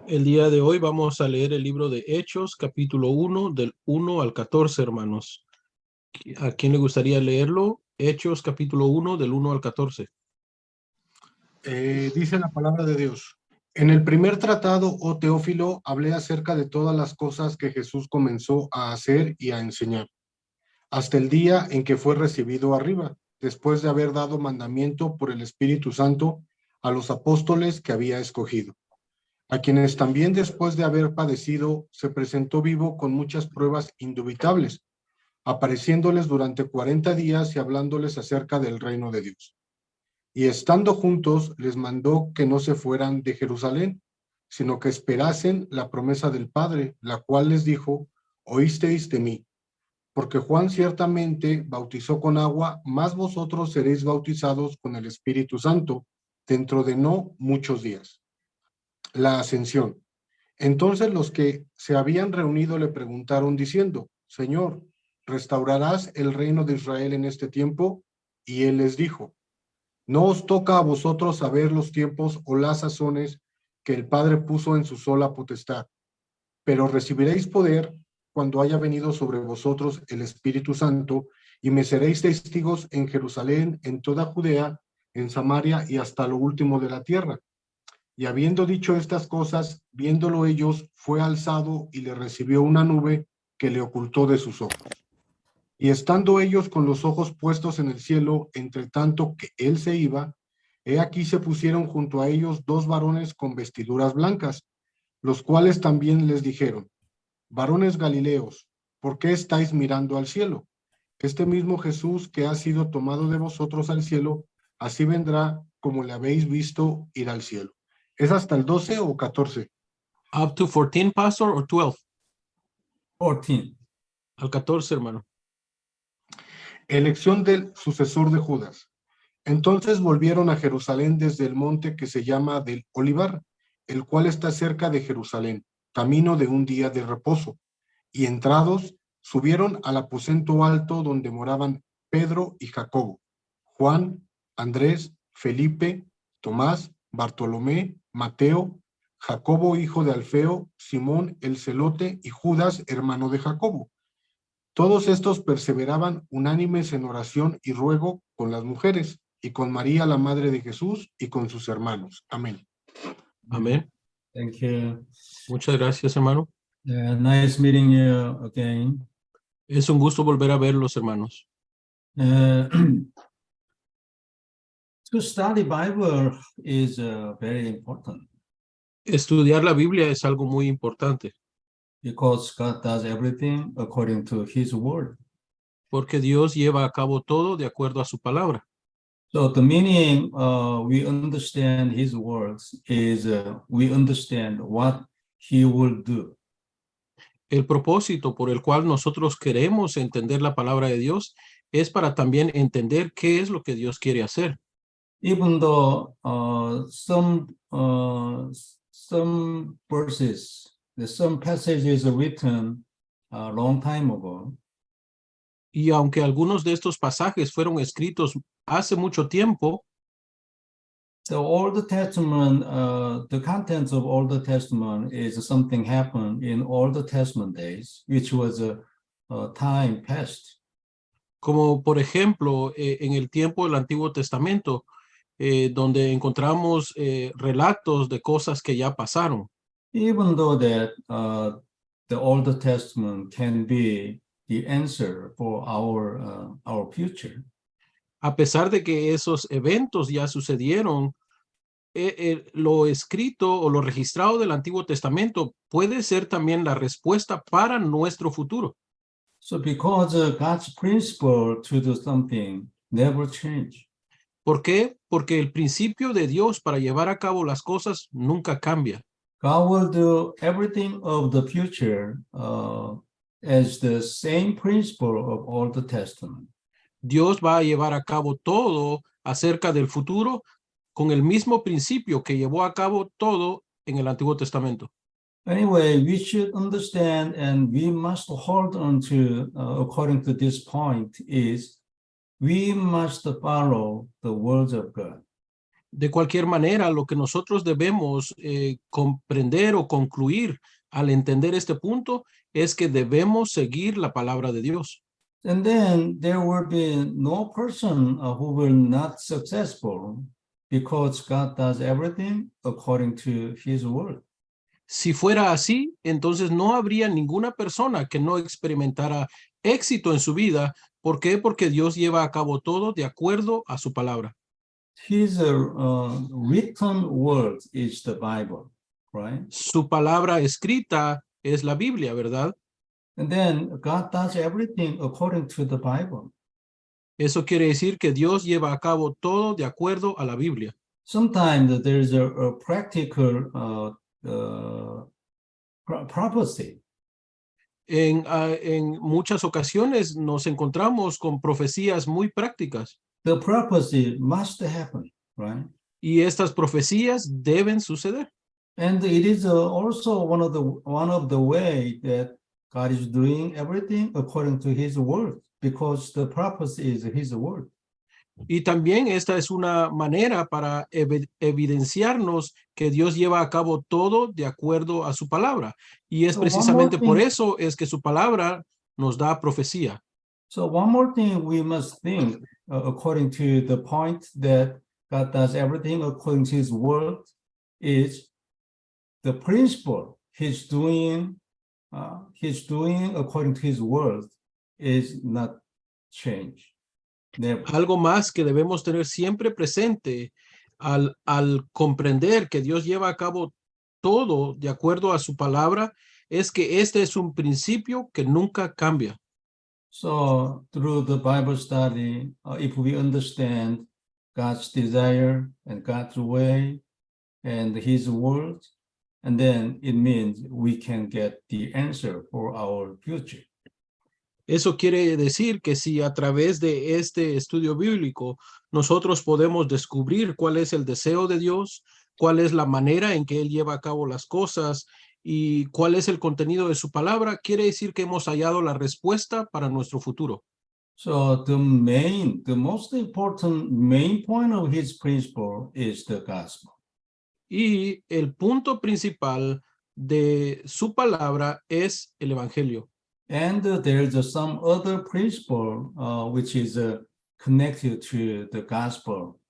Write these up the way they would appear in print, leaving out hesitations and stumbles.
El día de hoy vamos a leer el libro de Hechos, capítulo 1, del 1 al 14, hermanos. ¿A quién le gustaría leerlo? Hechos, capítulo 1, del 1 al 14. Dice la palabra de Dios. En el primer tratado, oh Teófilo, hablé acerca de todas las cosas que Jesús comenzó a hacer y a enseñar, hasta el día en que fue recibido arriba, después de haber dado mandamiento por el Espíritu Santo a los apóstoles que había escogido, a quienes también después de haber padecido, se presentó vivo con muchas pruebas indubitables, apareciéndoles durante 40 días y hablándoles acerca del reino de Dios. Y estando juntos, les mandó que no se fueran de Jerusalén, sino que esperasen la promesa del Padre, la cual les dijo: oísteis de mí, porque Juan ciertamente bautizó con agua, mas vosotros seréis bautizados con el Espíritu Santo dentro de no muchos días. La ascensión. Entonces los que se habían reunido le preguntaron diciendo: Señor, ¿restaurarás el reino de Israel en este tiempo? Y él les dijo: no os toca a vosotros saber los tiempos o las sazones que el Padre puso en su sola potestad, pero recibiréis poder cuando haya venido sobre vosotros el Espíritu Santo, y me seréis testigos en Jerusalén, en toda Judea, en Samaria y hasta lo último de la tierra. Y habiendo dicho estas cosas, viéndolo ellos, fue alzado y le recibió una nube que le ocultó de sus ojos. Y estando ellos con los ojos puestos en el cielo, entre tanto que él se iba, he aquí se pusieron junto a ellos dos varones con vestiduras blancas, los cuales también les dijeron: varones Galileos, ¿por qué estáis mirando al cielo? Este mismo Jesús que ha sido tomado de vosotros al cielo, así vendrá como le habéis visto ir al cielo. ¿Es hasta el 12 o 14? Up to 14, Pastor, or 12? 14. Al 14, hermano. Elección del sucesor de Judas. Entonces volvieron a Jerusalén desde el monte que se llama del Olivar, el cual está cerca de Jerusalén, camino de un día de reposo. Y entrados, subieron al aposento alto donde moraban Pedro y Jacobo, Juan, Andrés, Felipe, Tomás, Bartolomé, Mateo, Jacobo hijo de Alfeo, Simón el celote y Judas hermano de Jacobo. Todos estos perseveraban unánimes en oración y ruego con las mujeres, y con María, la madre de Jesús, y con sus hermanos. Amén. Amén. Thank you. Muchas gracias, hermano. Nice meeting you again. Es un gusto volver a verlos, hermanos. To study Bible is very important Estudiar la Biblia es algo muy importante, because God does everything according to His word. porque Dios lleva a cabo todo de acuerdo a su palabra. So the meaning we understand His words is we understand what He will do. El propósito por el cual nosotros queremos entender la palabra de Dios es para también entender qué es lo que Dios quiere hacer. Even though some verses, some passages are written a long time ago, Y aunque algunos de estos pasajes fueron escritos hace mucho tiempo, the Old Testament, the contents of Old Testament is something happened in Old Testament days, which was a time past. como por ejemplo en el tiempo del Antiguo Testamento, donde encontramos relatos de cosas que ya pasaron. Even though that the Old Testament can be the answer for our future. A pesar de que esos eventos ya sucedieron, lo escrito o lo registrado del Antiguo Testamento puede ser también la respuesta para nuestro futuro. So because God's principle to do something never change. ¿Por qué? Porque el principio de Dios para llevar a cabo las cosas nunca cambia. God will do everything of the future as the same principle of Old Testament. Dios va a llevar a cabo todo acerca del futuro con el mismo principio que llevó a cabo todo en el Antiguo Testamento. Anyway, we should understand and we must hold on to, according to this point, is we must follow the words of God. De cualquier manera, lo que nosotros debemos comprender o concluir al entender este punto es que debemos seguir la palabra de Dios. And then there will be no person who will not successful because God does everything according to his word. Si fuera así, entonces no habría ninguna persona que no experimentara éxito en su vida. ¿Por qué? Porque Dios lleva a cabo todo de acuerdo a su palabra. His written word is the Bible, right? Su palabra escrita es la Biblia, ¿verdad? And then God does everything according to the Bible. Eso quiere decir que Dios lleva a cabo todo de acuerdo a la Biblia. Sometimes there is a practical prophecy. En muchas ocasiones nos encontramos con profecías muy prácticas The prophecy must happen, right? y estas profecías deben suceder. And it is also one of the way that God is doing everything according to his word, because the prophecy is his word. Y también esta es una manera para evidenciarnos que Dios lleva a cabo todo de acuerdo a su palabra. Y es So precisamente por eso es que su palabra nos da profecía. So one more thing we must think according to the point that God does everything according to his word is the principle he's doing according to his word is not changed. Never. Algo más que debemos tener siempre presente al comprender que Dios lleva a cabo todo de acuerdo a su palabra es que este es un principio que nunca cambia. So through the Bible study, if we understand God's desire and God's way and his word, and then it means we can get the answer for our future. Eso quiere decir que si a través de este estudio bíblico nosotros podemos descubrir cuál es el deseo de Dios, cuál es la manera en que Él lleva a cabo las cosas y cuál es el contenido de su palabra, quiere decir que hemos hallado la respuesta para nuestro futuro. So the most important main point of his principle is the gospel. Y el punto principal de su palabra es el evangelio. And there's some other principle which is connected to the gospel.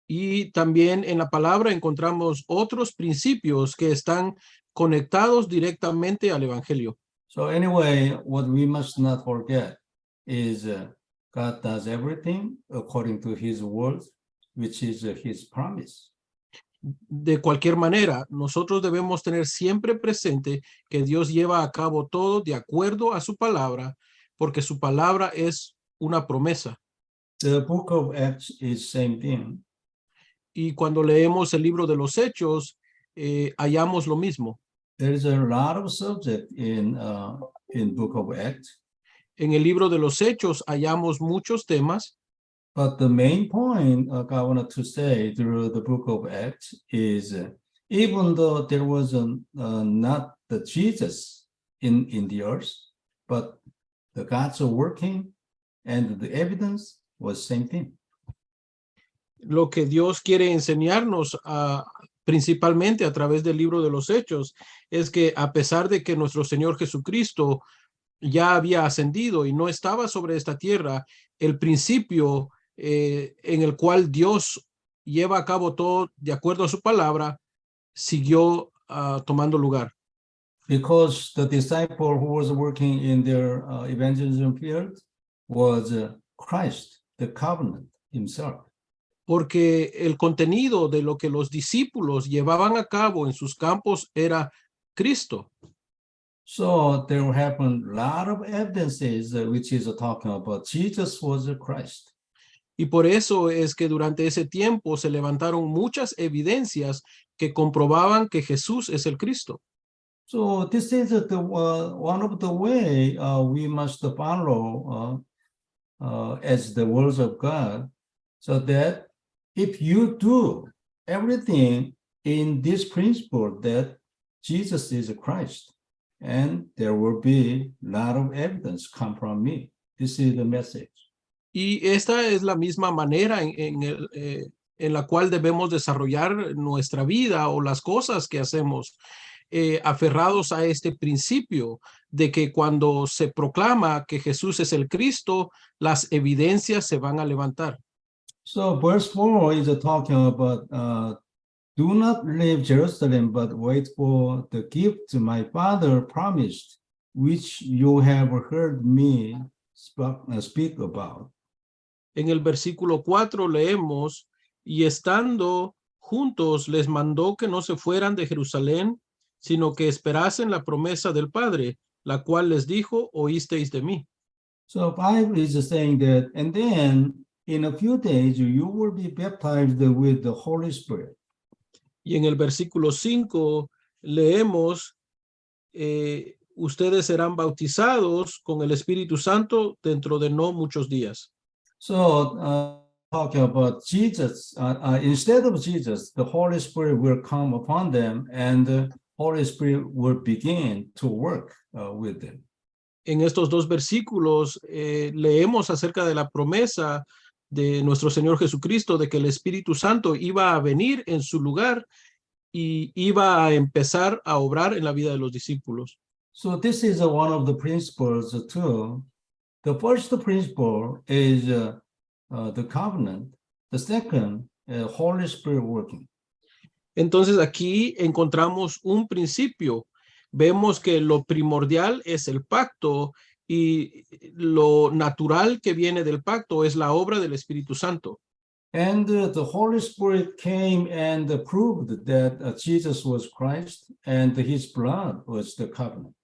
Y también en la palabra encontramos otros principios que están conectados directamente al evangelio. So anyway, what we must not forget is God does everything according to his word, which is his promise. De cualquier manera, nosotros debemos tener siempre presente que Dios lleva a cabo todo de acuerdo a su palabra, porque su palabra es una promesa. The book of Acts is same thing. Y cuando leemos el libro de los Hechos, hallamos lo mismo. There is a lot of subject in book of Acts. En el libro de los Hechos hallamos muchos temas, But the main point I wanted to say through the book of Acts is even though there was not the Jesus in the earth, but the God's working and the evidence was same thing. lo que Dios quiere enseñarnos principalmente a través del libro de los Hechos es que a pesar de que nuestro Señor Jesucristo ya había ascendido y no estaba sobre esta tierra, el principio en el cual Dios lleva a cabo todo de acuerdo a su palabra, siguió tomando lugar. Because the disciple who was working in their evangelism field was Christ, the covenant himself. Porque el contenido de lo que los discípulos llevaban a cabo en sus campos era Cristo. So there happened a lot of evidences which is talking about Jesus was Christ. Y por eso es que durante ese tiempo se levantaron muchas evidencias que comprobaban que Jesús es el Cristo. So this is one of the way we must follow as the words of God, so that if you do everything in this principle that Jesus is Christ, and there will be a lot of evidence come from me. This is the message. Y esta es la misma manera en la cual debemos desarrollar nuestra vida o las cosas que hacemos, aferrados a este principio de que cuando se proclama que Jesús es el Cristo, las evidencias se van a levantar. So verse 4 is talking about do not leave Jerusalem, but wait for the gift my father promised, which you have heard me speak about. En el versículo 4 leemos, y estando juntos les mandó que no se fueran de Jerusalén, sino que esperasen la promesa del Padre, la cual les dijo, oísteis de mí. So Bible is saying that, and then in a few days you will be baptized with the Holy Spirit. Y en el versículo 5 leemos, ustedes serán bautizados con el Espíritu Santo dentro de no muchos días. So talking about Jesus, instead of Jesus, the Holy Spirit will come upon them, and the Holy Spirit will begin to work with them. En estos dos versículos leemos acerca de la promesa de nuestro Señor Jesucristo de que el Espíritu Santo iba a venir en su lugar y iba a empezar a obrar en la vida de los discípulos. So this is one of the principles too. The first principle is the covenant. The second, Holy Spirit working. Entonces aquí encontramos un principio. Vemos que lo primordial es el pacto y lo natural que viene del pacto es la obra del Espíritu Santo. And the Holy Spirit came and proved that Jesus was Christ and his blood was the covenant.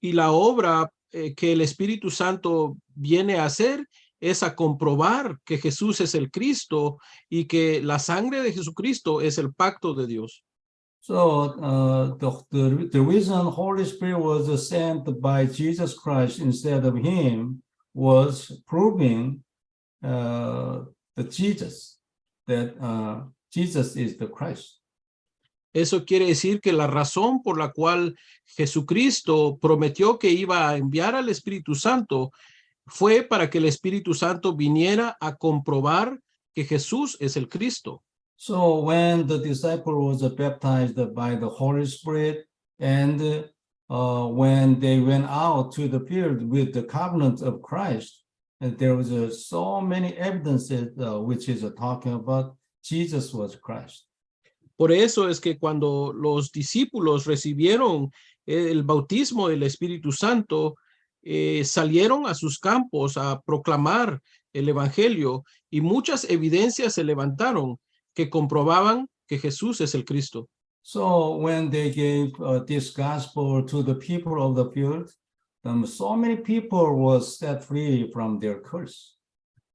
Y la obra que el Espíritu Santo viene a hacer es a comprobar que Jesús es el Cristo y que la sangre de Jesucristo es el pacto de Dios. So the reason Holy Spirit was sent by Jesus Christ instead of him was proving that Jesus is the Christ. Eso quiere decir que la razón por la cual Jesucristo prometió que iba a enviar al Espíritu Santo fue para que el Espíritu Santo viniera a comprobar que Jesús es el Cristo. So when the disciple was baptized by the Holy Spirit, and when they went out to the field with the covenant of Christ, and there was so many evidences which is talking about Jesus was Christ. Por eso es que cuando los discípulos recibieron el bautismo del Espíritu Santo, salieron a sus campos a proclamar el Evangelio y muchas evidencias se levantaron que comprobaban que Jesús es el Cristo. So when they gave this gospel to the people of the field, so many people were set free from their curse.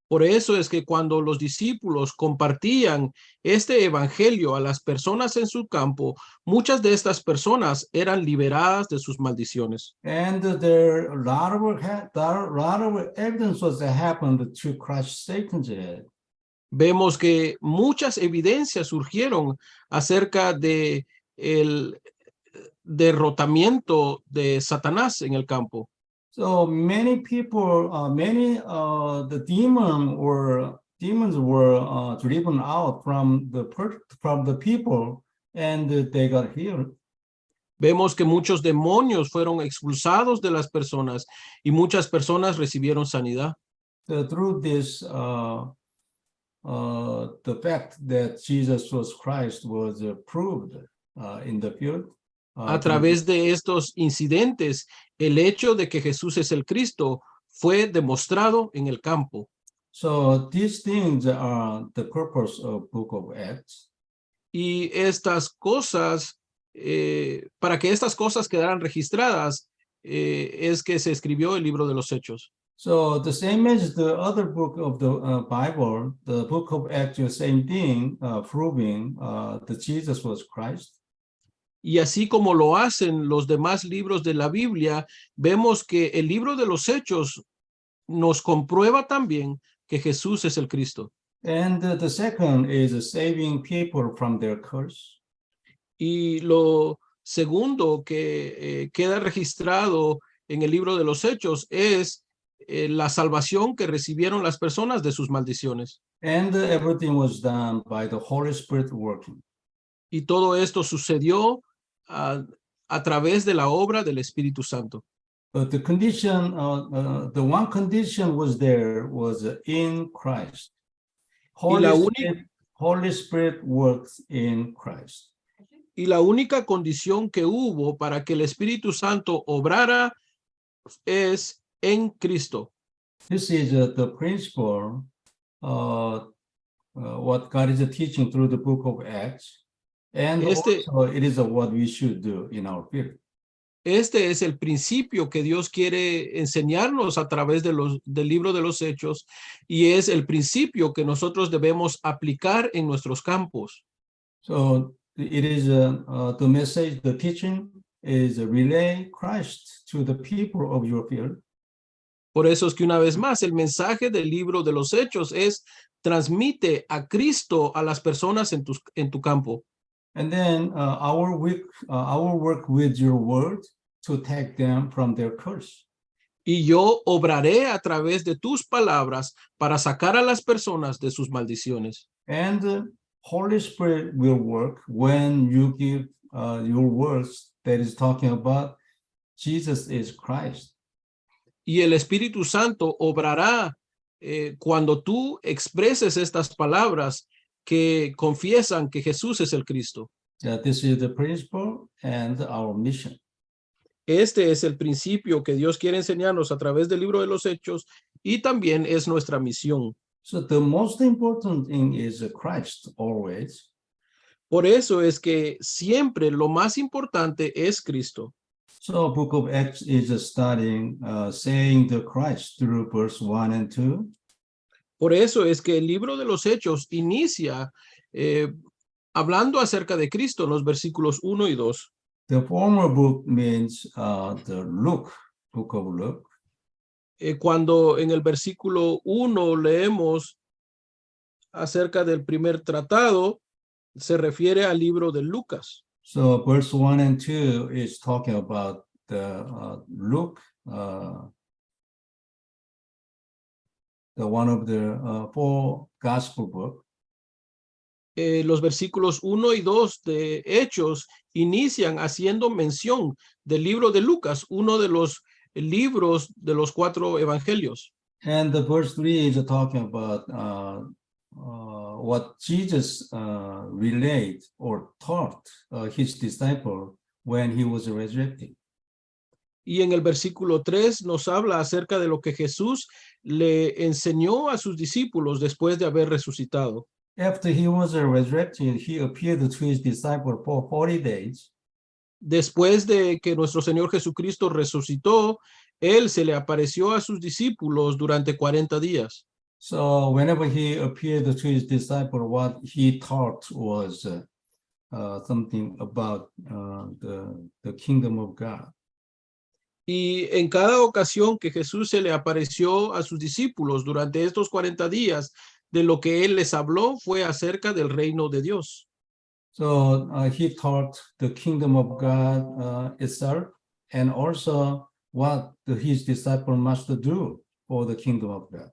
Por eso es que cuando los discípulos compartían este evangelio a las personas en su campo, muchas de estas personas eran liberadas de sus maldiciones. And there a lot of evidence was that happened to crush Satan's head. Vemos que muchas evidencias surgieron acerca de el derrotamiento de Satanás en el campo. So many people, the demons were driven out from the people, and they got healed. Vemos que muchos demonios fueron expulsados de las personas y muchas personas recibieron sanidad. So through this, the fact that Jesus was Christ was proved in the field. A través de estos incidentes, el hecho de que Jesús es el Cristo fue demostrado en el campo. So these things are the purpose of Book of Acts. Y estas cosas, para que estas cosas quedaran registradas, es que se escribió el libro de los Hechos. So the same as the other book of the Bible, the Book of Acts, the same thing, proving that Jesus was Christ. Y así como lo hacen los demás libros de la Biblia, vemos que el libro de los Hechos nos comprueba también que Jesús es el Cristo. And the second is saving people from their curse. Y lo segundo que queda registrado en el libro de los Hechos es la salvación que recibieron las personas de sus maldiciones. And everything was done by the Holy Spirit working. Y todo esto sucedió a través de la obra del Espíritu Santo. But the condition, the one condition was there was in Christ. la Holy Spirit works in Christ. Y la única condición que hubo para que el Espíritu Santo obrara es en Cristo. This is the principle, what God is teaching through the book of Acts. And also it is what we should do in our field. Este es el principio que Dios quiere enseñarnos a través de del libro de los Hechos, y es el principio que nosotros debemos aplicar en nuestros campos. So it is the message, the teaching is relay Christ to the people of your field. Por eso es que una vez más el mensaje del libro de los Hechos es transmite a Cristo a las personas en tu campo. And then our work with your word to take them from their curse. Y yo obraré a través de tus palabras para sacar a las personas de sus maldiciones. And the Holy Spirit will work when you give your words that is talking about Jesus is Christ. Y el Espíritu Santo obrará cuando tú expreses estas palabras que confiesan que Jesús es el Cristo. This is the principle and our mission. Este es el principio que Dios quiere enseñarnos a través del libro de los Hechos, y también es nuestra misión. So the most important thing is Christ always. Por eso es que siempre lo más importante es Cristo. So book of Acts is starting saying the Christ through verse 1 and 2. Por eso es que el libro de los Hechos inicia hablando acerca de Cristo en los versículos 1 y 2. The former book means the Luke, book of Luke. Cuando en el versículo 1 leemos acerca del primer tratado, se refiere al libro de Lucas. So verse 1 and 2 is talking about the Luke, the one of the four gospel books. Los versículos 1 y 2 de Hechos inician haciendo mención del libro de Lucas, uno de los libros de los 4 evangelios. And the verse 3 is talking about what Jesus relayed or taught his disciple when he was resurrected. Y en el versículo 3 nos habla acerca de lo que Jesús le enseñó a sus discípulos después de haber resucitado. After he was resurrected, he appeared to his disciples for 40 days. Después de que nuestro Señor Jesucristo resucitó, él se le apareció a sus discípulos durante 40 días. So whenever he appeared to his disciples, what he taught was something about the kingdom of God. Y en cada ocasión que Jesús se le apareció a sus discípulos durante estos 40 días, de lo que él les habló fue acerca del reino de Dios. So he taught the kingdom of God itself, and also what his disciples must do for the kingdom of God.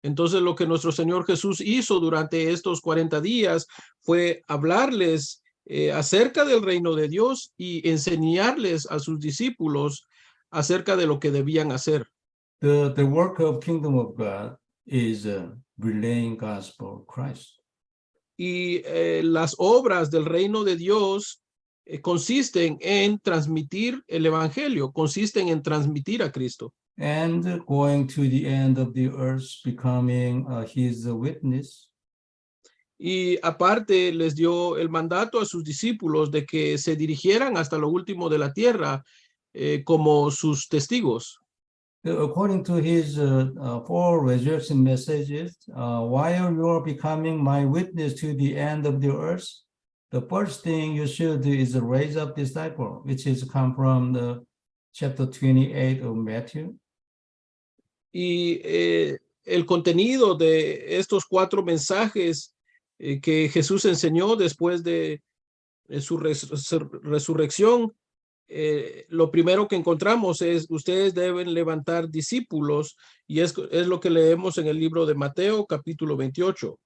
Entonces lo que nuestro Señor Jesús hizo durante estos 40 días fue hablarles acerca del reino de Dios y enseñarles a sus discípulos acerca de lo que debían hacer. The work of kingdom of God is relaying gospel Christ. Y las obras del reino de Dios consisten en transmitir el evangelio, consisten en transmitir a Cristo. And going to the end of the earth, becoming his witness. Y aparte les dio el mandato a sus discípulos de que se dirigieran hasta lo último de la tierra como sus testigos. According to his 4 resurrection messages, while you are becoming my witness to the end of the earth, the first thing you should do is raise up disciple, which is come from the chapter 28 of Matthew. Y el contenido de estos 4 mensajes que Jesús enseñó después de su resurrección lo primero que encontramos es ustedes deben levantar discípulos y es lo que leemos en el libro de Mateo capítulo 28.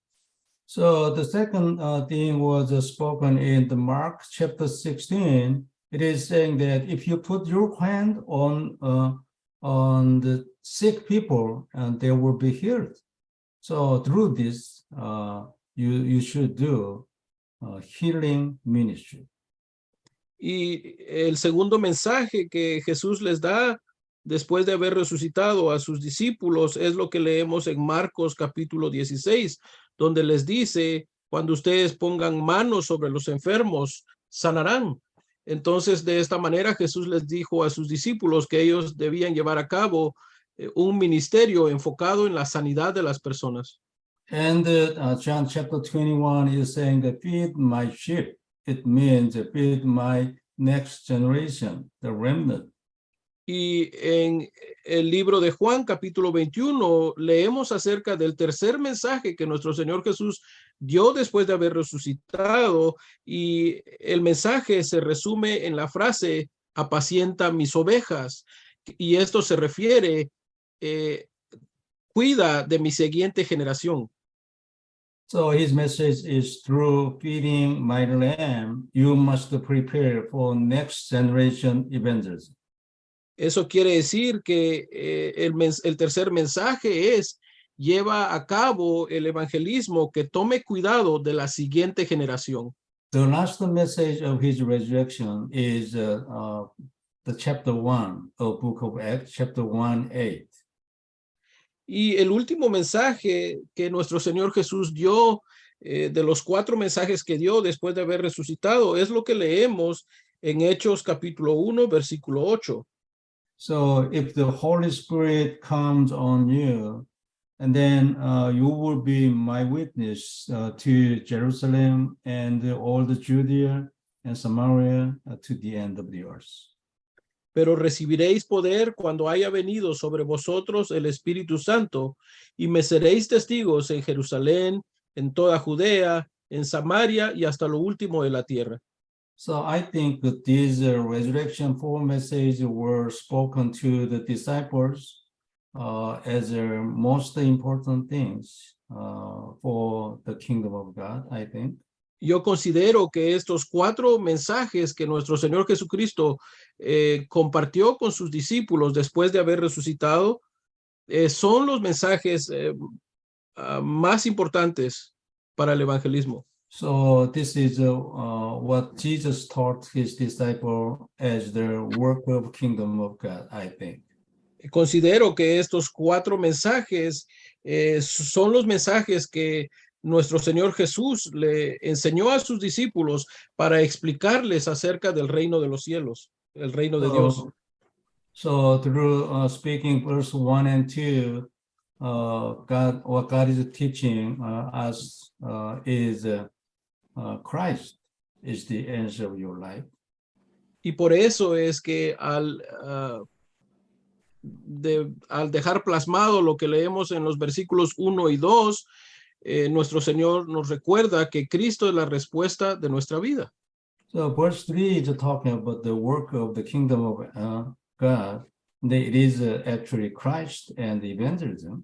So the second thing was spoken in the Mark chapter 16. It is saying that if you put your hand on the sick people, and they will be healed. So through this, you should do healing ministry. Y el segundo mensaje que Jesús les da después de haber resucitado a sus discípulos es lo que leemos en Marcos capítulo 16, donde les dice, cuando ustedes pongan manos sobre los enfermos, sanarán. Entonces, de esta manera, Jesús les dijo a sus discípulos que ellos debían llevar a cabo un ministerio enfocado en la sanidad de las personas. And John chapter 21 is saying that feed my sheep. It means feed my next generation, the remnant. Y en el libro de Juan, capítulo 21, leemos acerca del tercer mensaje que nuestro Señor Jesús dio después de haber resucitado. Y el mensaje se resume en la frase, apacienta mis ovejas. Y esto se refiere, cuida de mi siguiente generación. So his message is through feeding my lamb, you must prepare for next generation evangelism. Eso quiere decir que el tercer mensaje es, lleva a cabo el evangelismo, que tome cuidado de la siguiente generación. The last message of his resurrection is the chapter 1 of Book of Acts, chapter 1:8. Y el último mensaje que nuestro Señor Jesús dio, de los 4 mensajes que dio después de haber resucitado, es lo que leemos en Hechos capítulo 1, versículo 8. So if the Holy Spirit comes on you, and then you will be my witness to Jerusalem and all the Judea and Samaria to the end of the earth. Pero recibiréis poder cuando haya venido sobre vosotros el Espíritu Santo, y me seréis testigos en Jerusalén, en toda Judea, en Samaria y hasta lo último de la tierra. So I think that these resurrection 4 messages were spoken to the disciples as most important things for the kingdom of God, I think. Yo considero que estos 4 mensajes que nuestro Señor Jesucristo compartió con sus discípulos después de haber resucitado son los mensajes más importantes para el evangelismo. So this is what Jesus taught his disciples as the work of kingdom of God, I think. Considero que estos 4 mensajes son los mensajes que nuestro Señor Jesús le enseñó a sus discípulos para explicarles acerca del reino de los cielos, el reino de Dios. So through speaking verse 1 and 2, what God is teaching us is Christ is the answer of your life. Y por eso es que al dejar plasmado lo que leemos en los versículos 1 y 2, nuestro Señor nos recuerda que Cristo es la respuesta de nuestra vida. So verse 3 is talking about the work of the kingdom of God. It is actually Christ and evangelism.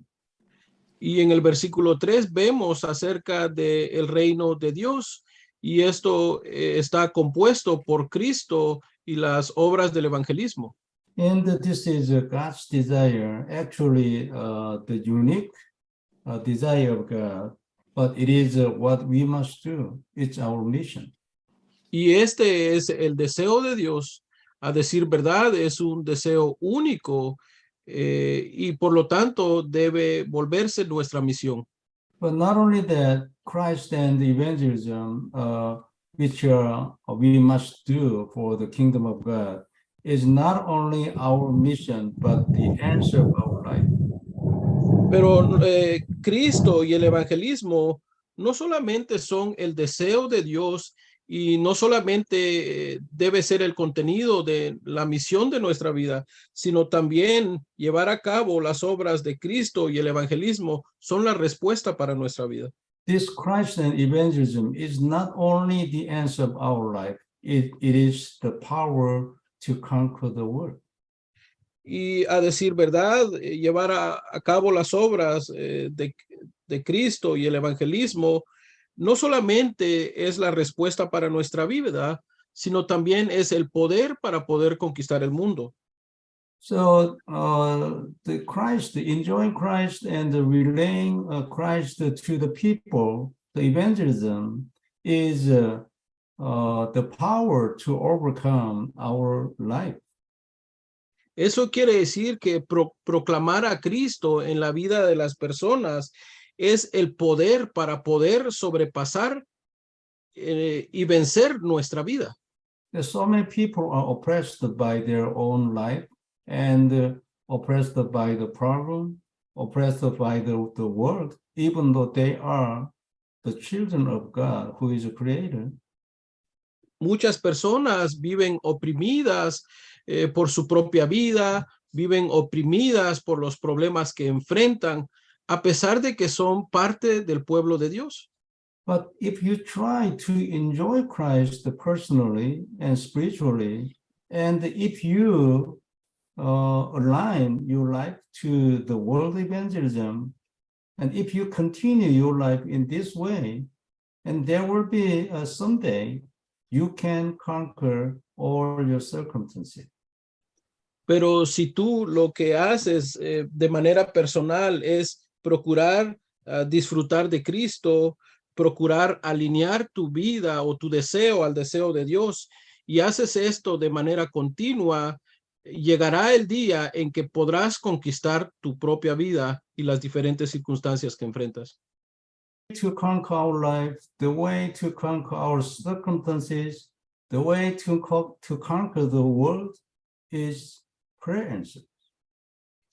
Y en el versículo 3 vemos acerca del reino de Dios, y esto está compuesto por Cristo y las obras del evangelismo. And this is God's desire, actually the unique desire of God, but it is what we must do. It's our mission. Y este es el deseo de Dios. A decir verdad, es un deseo único y por lo tanto debe volverse nuestra misión. But not only that, Christ and evangelism, which we must do for the kingdom of God, is not only our mission, but the answer of our life. Pero Cristo y el evangelismo no solamente son el deseo de Dios y no solamente debe ser el contenido de la misión de nuestra vida, sino también llevar a cabo las obras de Cristo y el evangelismo son la respuesta para nuestra vida. This Christ and evangelism is not only the answer of our life, it is the power to conquer the world. Y a decir verdad, llevar a cabo las obras de Cristo y el evangelismo, no solamente es la respuesta para nuestra vida, sino también es el poder para poder conquistar el mundo. So enjoying Christ and relaying Christ to the people, the evangelism is the power to overcome our life. Eso quiere decir que proclamar a Cristo en la vida de las personas es el poder para poder sobrepasar y vencer nuestra vida. There's so many people are oppressed by their own life and oppressed by the problem, oppressed by the world, even though they are the children of God, who is a creator. Muchas personas viven oprimidas por su propia vida, viven oprimidas por los problemas que enfrentan, a pesar de que son parte del pueblo de Dios. But if you try to enjoy Christ personally and spiritually, and if you align your life to the world evangelism, and if you continue your life in this way, and there will be someday you can conquer all your circumstances. Pero si tú lo que haces de manera personal es procurar disfrutar de Cristo, procurar alinear tu vida o tu deseo al deseo de Dios, y haces esto de manera continua, llegará el día en que podrás conquistar tu propia vida y las diferentes circunstancias que enfrentas. To conquer our life, the way to conquer our circumstances, the way to conquer the world is prayer answers.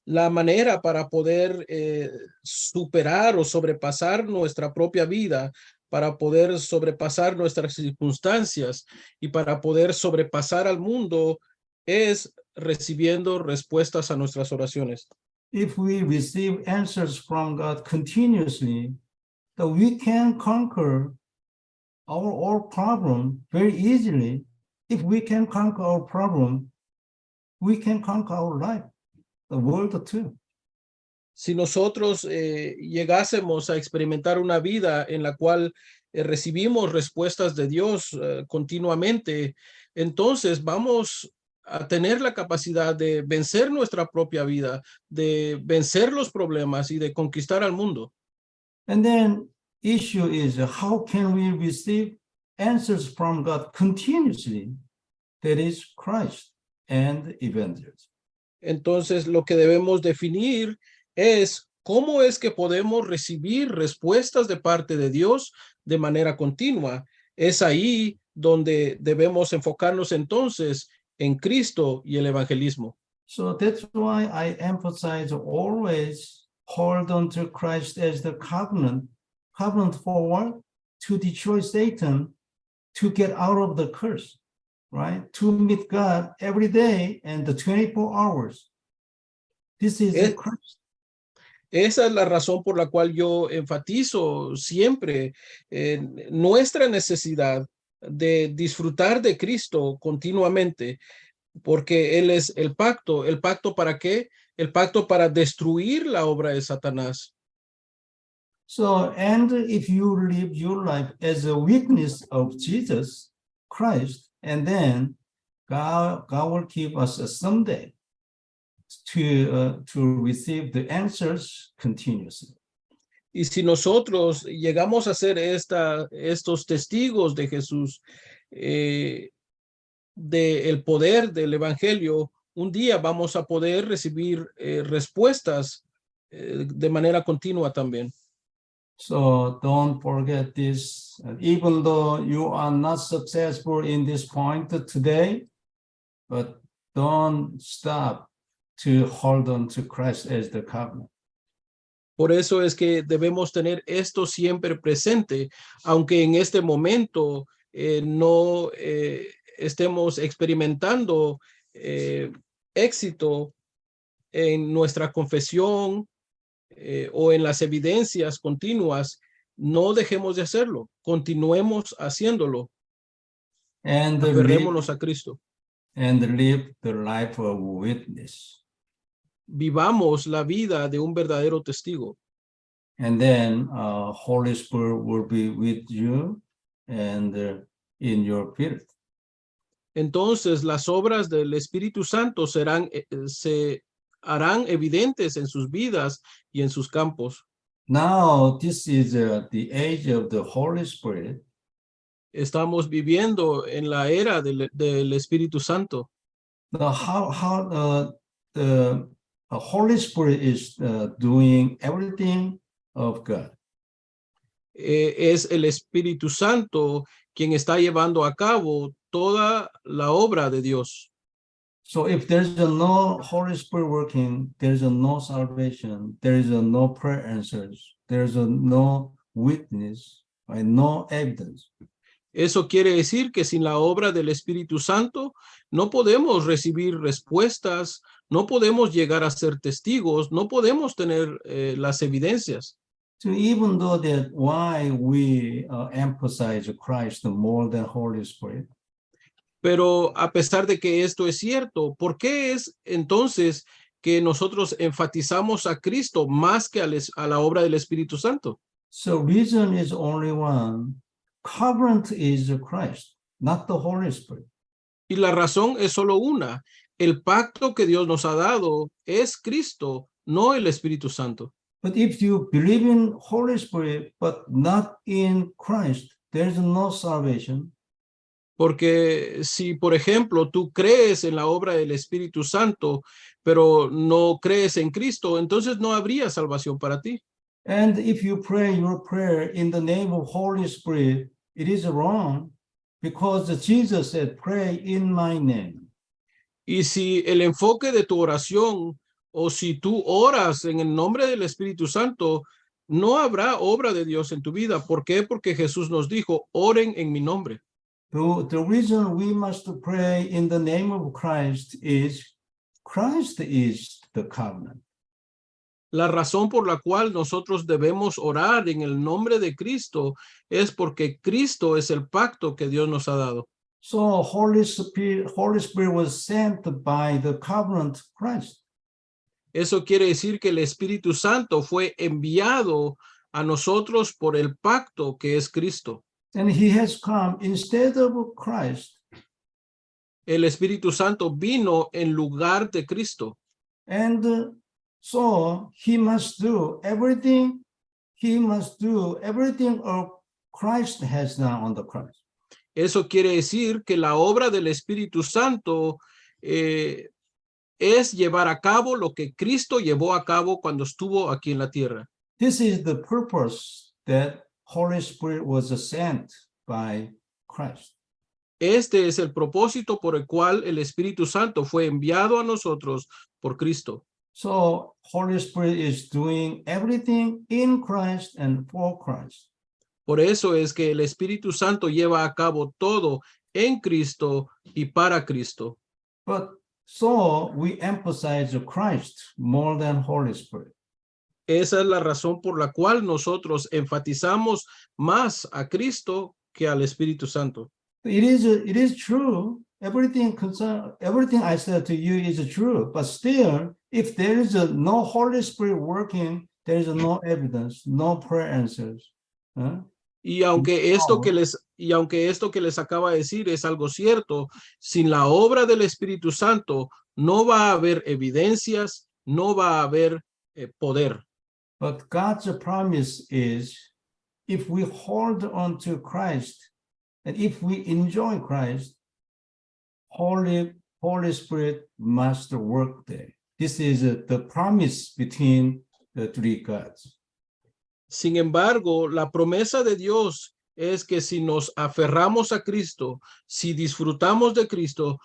La manera para poder superar o sobrepasar nuestra propia vida, para poder sobrepasar nuestras circunstancias y para poder sobrepasar al mundo es recibiendo respuestas a nuestras oraciones. If we receive answers from God continuously, that we can conquer our problem very easily. If we can conquer our problem, we can conquer our life, the world too. Si nosotros llegásemos a experimentar una vida en la cual recibimos respuestas de Dios continuamente, entonces vamos a tener la capacidad de vencer nuestra propia vida, de vencer los problemas y de conquistar al mundo. And then issue is how can we receive answers from God continuously? That is Christ and evangelism. Entonces lo que debemos definir es cómo es que podemos recibir respuestas de parte de Dios de manera continua. Es ahí donde debemos enfocarnos entonces en Cristo y el evangelismo. So that's why I emphasize always hold on to Christ as the covenant for what? To destroy Satan, to get out of the curse, right? To meet God every day and the 24 hours. This is Christ. Esa es la razón por la cual yo enfatizo siempre nuestra necesidad de disfrutar de Cristo continuamente, porque Él es el pacto. ¿El pacto para qué? El pacto para destruir la obra de Satanás. So, and if you live your life as a witness of Jesus Christ, and then God will give us someday to receive the answers continuously. Y si nosotros llegamos a ser estos testigos de Jesús, del poder del evangelio, un día vamos a poder recibir respuestas de manera continua también. So don't forget this. Even though you are not successful in this point today, but don't stop to hold on to Christ as the covenant. Por eso es que debemos tener esto siempre presente, aunque en este momento no estemos experimentando éxito en nuestra confesión o en las evidencias continuas, no dejemos de hacerlo, continuemos haciéndolo. And Aferrémonos a Cristo. and live the life of witness. Vivamos la vida de un verdadero testigo. And then Holy Spirit will be with you and in your field. Entonces las obras del Espíritu Santo se harán evidentes en sus vidas y en sus campos. Now, this is the age of the Holy Spirit. Estamos viviendo en la era del Espíritu Santo. How the Holy Spirit is doing everything of God. Es el Espíritu Santo quien está llevando a cabo toda la obra de Dios. So if there's no Holy Spirit working, there's no salvation, there's no prayer answers, there's no witness, and no evidence. Eso quiere decir que sin la obra del Espíritu Santo no podemos recibir respuestas, no podemos llegar a ser testigos, no podemos tener las evidencias. So even though that why we emphasize Christ more than Holy Spirit, Pero a pesar de que esto es cierto, ¿por qué es entonces que nosotros enfatizamos a Cristo más que a la obra del Espíritu Santo? so reason is only one. Covenant is Christ, not the Holy Spirit. Y la razón es solo una. El pacto que Dios nos ha dado es Cristo, no el Espíritu Santo. But if you believe in Holy Spirit but not in Christ, there's no salvation. Porque si, por ejemplo, tú crees en la obra del Espíritu Santo, pero no crees en Cristo, entonces no habría salvación para ti. And if you pray your prayer in the name of Holy Spirit, it is wrong because Jesus said, pray in my name. Y si el enfoque de tu oración o si tú oras en el nombre del Espíritu Santo, no habrá obra de Dios en tu vida. ¿Por qué? Porque Jesús nos dijo, oren en mi nombre. The reason we must pray in the name of Christ is the covenant. La razón por la cual nosotros debemos orar en el nombre de Cristo es porque Cristo es el pacto que Dios nos ha dado. So Holy Spirit was sent by the covenant Christ. Eso quiere decir que el Espíritu Santo fue enviado a nosotros por el pacto que es Cristo. And he has come instead of Christ. El Espíritu Santo vino en lugar de Cristo. And so he must do everything of Christ has done on the cross. Eso quiere decir que la obra del Espíritu Santo es llevar a cabo lo que Cristo llevó a cabo cuando estuvo aquí en la tierra. This is the purpose that Holy Spirit was sent by Christ. Este es el propósito por el cual el Espíritu Santo fue enviado a nosotros por Cristo. So Holy Spirit is doing everything in Christ and for Christ. Por eso es que el Espíritu Santo lleva a cabo todo en Cristo y para Cristo. But so we emphasize Christ more than Holy Spirit. Esa es la razón por la cual nosotros enfatizamos más a Cristo que al Espíritu Santo. It is true. Everything I said to you is true. But still, if there is no Holy Spirit working, there is no evidence, no prayer answers. Y aunque esto que les acaba de decir es algo cierto, sin la obra del Espíritu Santo no va a haber evidencias, no va a haber poder. But God's promise is, if we hold on to Christ and if we enjoy Christ, Holy Spirit must work there. This is the promise between the three gods. Sin embargo, la promesa de Dios es que si nos aferramos a Cristo, si disfrutamos de Cristo,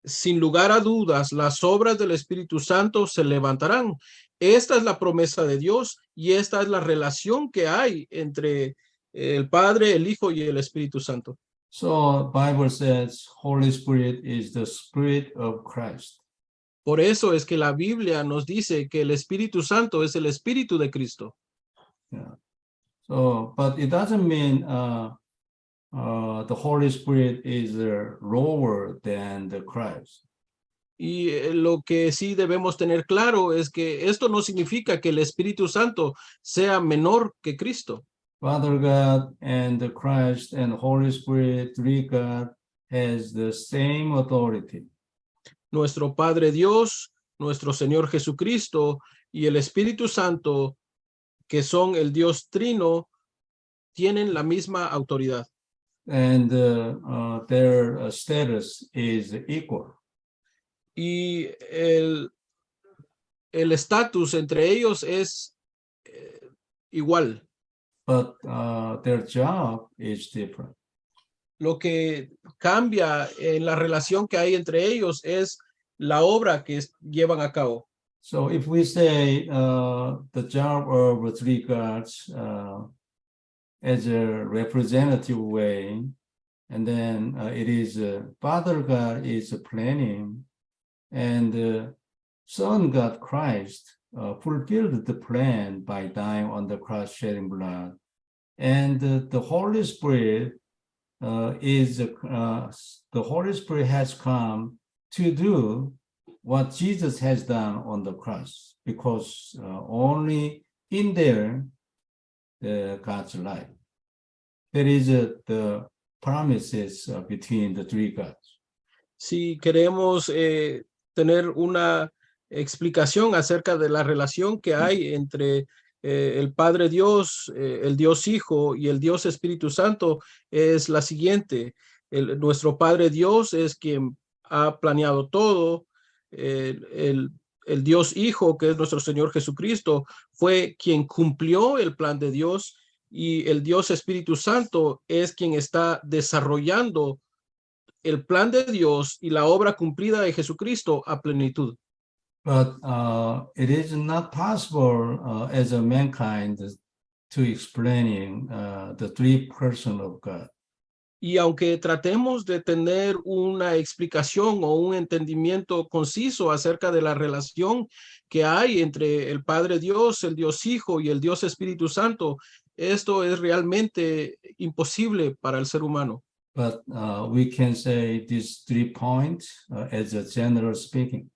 sin lugar a dudas, las obras del Espíritu Santo se levantarán. Esta es la promesa de Dios y esta es la relación que hay entre el Padre, el Hijo y el Espíritu Santo. So Bible says Holy Spirit is the Spirit of Christ. Por eso es que la Biblia nos dice que el Espíritu Santo es el Espíritu de Cristo. Yeah. So, but it doesn't mean the Holy Spirit is lower than the Christ. Y lo que sí debemos tener claro es que esto no significa que el Espíritu Santo sea menor que Cristo. Father God and the Christ and the Holy Spirit, three God, has the same authority. Nuestro Padre Dios, nuestro Señor Jesucristo y el Espíritu Santo, que son el Dios Trino, tienen la misma autoridad. And their status is equal. Y el estatus entre ellos es igual. But their job is different. Lo que cambia en la relación que hay entre ellos es la obra que llevan a cabo. So if we say the job of three gods as a representative way, and then it is Father God is planning, and Son God Christ fulfilled the plan by dying on the cross, shedding blood, and the Holy Spirit the Holy Spirit has come to do what Jesus has done on the cross, because only in there God's life. There is the promises between the three gods. Si queremos tener una explicación acerca de la relación que hay entre el Padre Dios, el Dios Hijo y el Dios Espíritu Santo, es la siguiente. Nuestro Padre Dios es quien ha planeado todo. El Dios Hijo, que es nuestro Señor Jesucristo, fue quien cumplió el plan de Dios, y el Dios Espíritu Santo es quien está desarrollando el plan de Dios y la obra cumplida de Jesucristo a plenitud. But it is not possible as a mankind to explaining the three persons of God. Y aunque tratemos de tener una explicación o un entendimiento conciso acerca de la relación que hay entre el Padre Dios, el Dios Hijo y el Dios Espíritu Santo, esto es realmente imposible para el ser humano. But we can say these 3 points as a general speaking.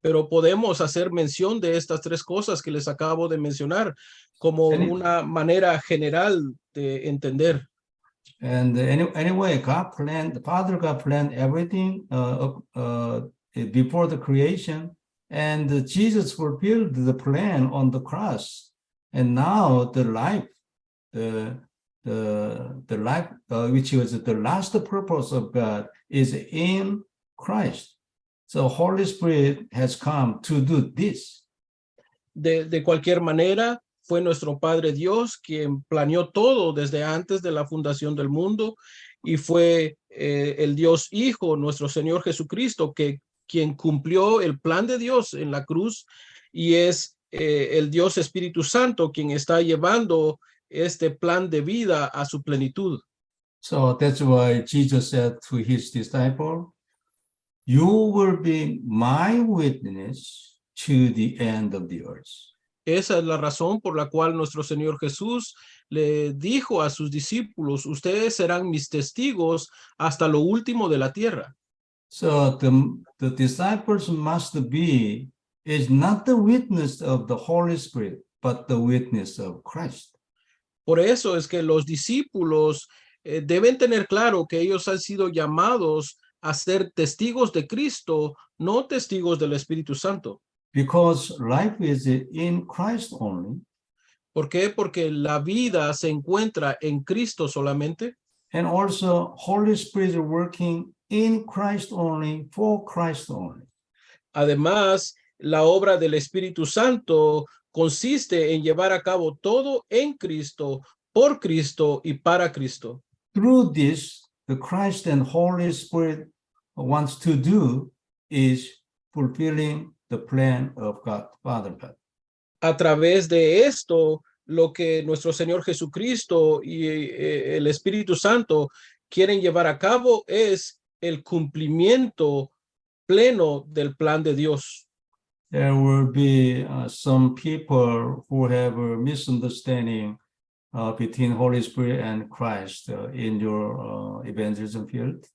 Pero podemos hacer mención de estas tres cosas que les acabo de mencionar como una manera general de entender. And anyway, Father God planned everything before the creation, and Jesus fulfilled the plan on the cross. And now the life, the life which was the last purpose of God, is in Christ. So Holy Spirit has come to do this. De cualquier manera, fue nuestro Padre Dios quien planeó todo desde antes de la fundación del mundo, y fue el Dios Hijo, nuestro Señor Jesucristo, quien cumplió el plan de Dios en la cruz, y es el Dios Espíritu Santo quien está llevando este plan de vida a su plenitud. So that's why Jesus said to his disciple, "You will be my witness to the end of the earth." Esa es la razón por la cual nuestro Señor Jesús le dijo a sus discípulos: ustedes serán mis testigos hasta lo último de la tierra. So the disciples must be is not the witness of the Holy Spirit, but the witness of Christ. Por eso es que los discípulos deben tener claro que ellos han sido llamados a ser testigos de Cristo, no testigos del Espíritu Santo. Because life is in Christ only. ¿Por qué? Porque la vida se encuentra en Cristo solamente. And also Holy Spirit is working in Christ only, for Christ only. Además, la obra del Espíritu Santo consiste en llevar a cabo todo en Cristo, por Cristo y para Cristo. Through this, the Christ and Holy Spirit wants to do is fulfilling the plan of God, Father God. A través de esto, lo que nuestro Señor Jesucristo y el Espíritu Santo quieren llevar a cabo es el cumplimiento pleno del plan de Dios. There will be some people who have a misunderstanding between Holy Spirit and Christ in your evangelism field?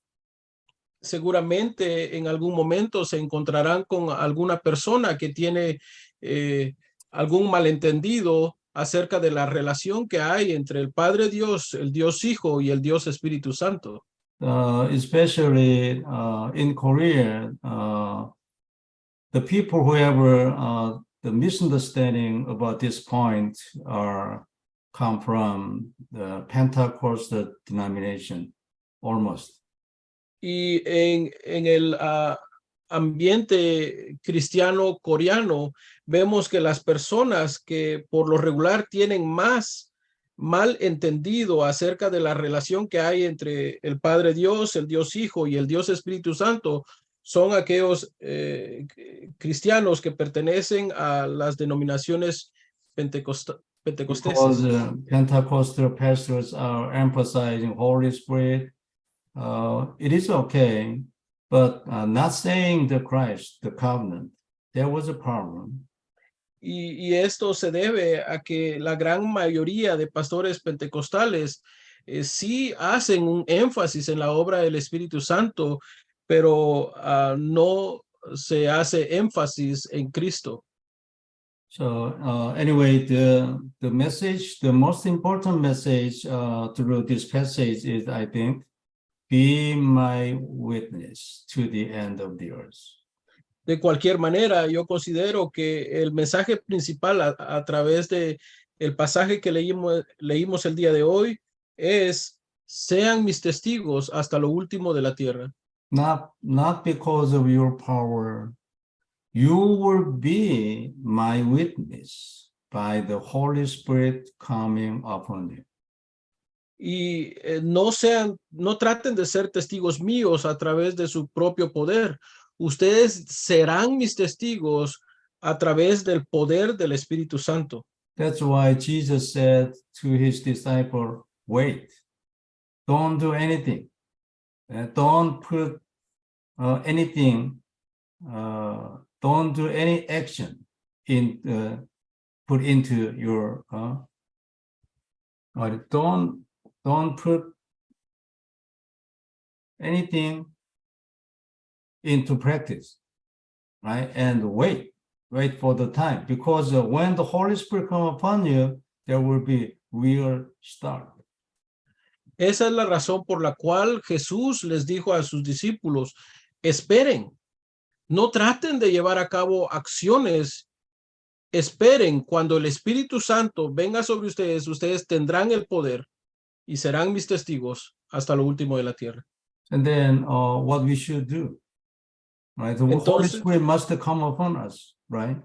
Seguramente en algún momento se encontrarán con alguna persona que tiene algún malentendido acerca de la relación que hay entre el Padre Dios, el Dios Hijo y el Dios Espíritu Santo. Especially in Korea, the people who have the misunderstanding about this point come from the Pentecostal denomination, almost. Y en el ambiente cristiano coreano, vemos que las personas que por lo regular tienen más mal entendido acerca de la relación que hay entre el Padre Dios, el Dios Hijo y el Dios Espíritu Santo, son aquellos cristianos que pertenecen a las denominaciones pentecostales. Because Pentecostal pastors are emphasizing Holy Spirit, it is okay, but not saying the Christ, the covenant. There was a problem. Y esto se debe a que la gran mayoría de pastores pentecostales sí hacen un énfasis en la obra del Espíritu Santo, pero no se hace énfasis en Cristo. So anyway, the message, the most important message through this passage is, I think, be my witness to the end of the earth. De cualquier manera, yo considero que el mensaje principal a través de el pasaje que leímos el día de hoy es: sean mis testigos hasta lo último de la tierra. Not because of your power. You will be my witness by the Holy Spirit coming upon you. Y no traten de ser testigos míos a través de su propio poder. Ustedes serán mis testigos a través del poder del Espíritu Santo. That's why Jesus said to his disciple, wait, don't do anything. Don't put anything, don't do any action put into your, don't put anything into practice, right? And wait for the time, because when the Holy Spirit comes upon you, there will be real start. Esa es la razón por la cual Jesús les dijo a sus discípulos: esperen, no traten de llevar a cabo acciones, esperen. Cuando el Espíritu Santo venga sobre ustedes, ustedes tendrán el poder y serán mis testigos hasta lo último de la tierra. And then what we should do, right? The Holy Spirit must come upon us, right?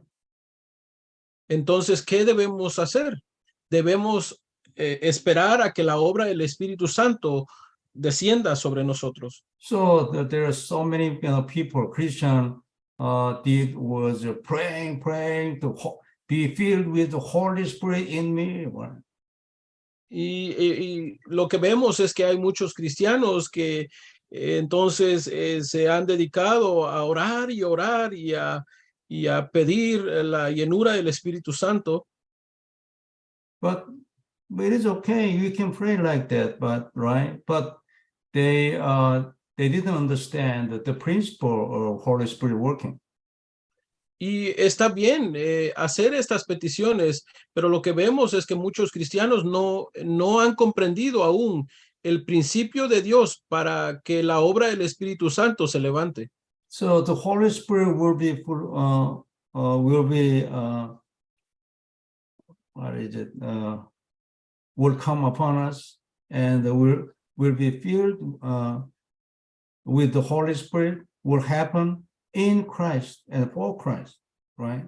Entonces, ¿qué debemos hacer? Debemos esperar a que la obra del Espíritu Santo descienda sobre nosotros. So there are so many people, Christian, was praying to be filled with the Holy Spirit in me. Y lo que vemos es que hay muchos cristianos que entonces se han dedicado a orar y a pedir la llenura del Espíritu Santo. But it is okay, you can pray like that, but right? But they didn't understand the principle of Holy Spirit working. Y está bien hacer estas peticiones, pero lo que vemos es que muchos cristianos no han comprendido aún el principio de Dios para que la obra del Espíritu Santo se levante. So the Holy Spirit will come upon us, and will be filled with the Holy Spirit, will happen in Christ and for Christ, right?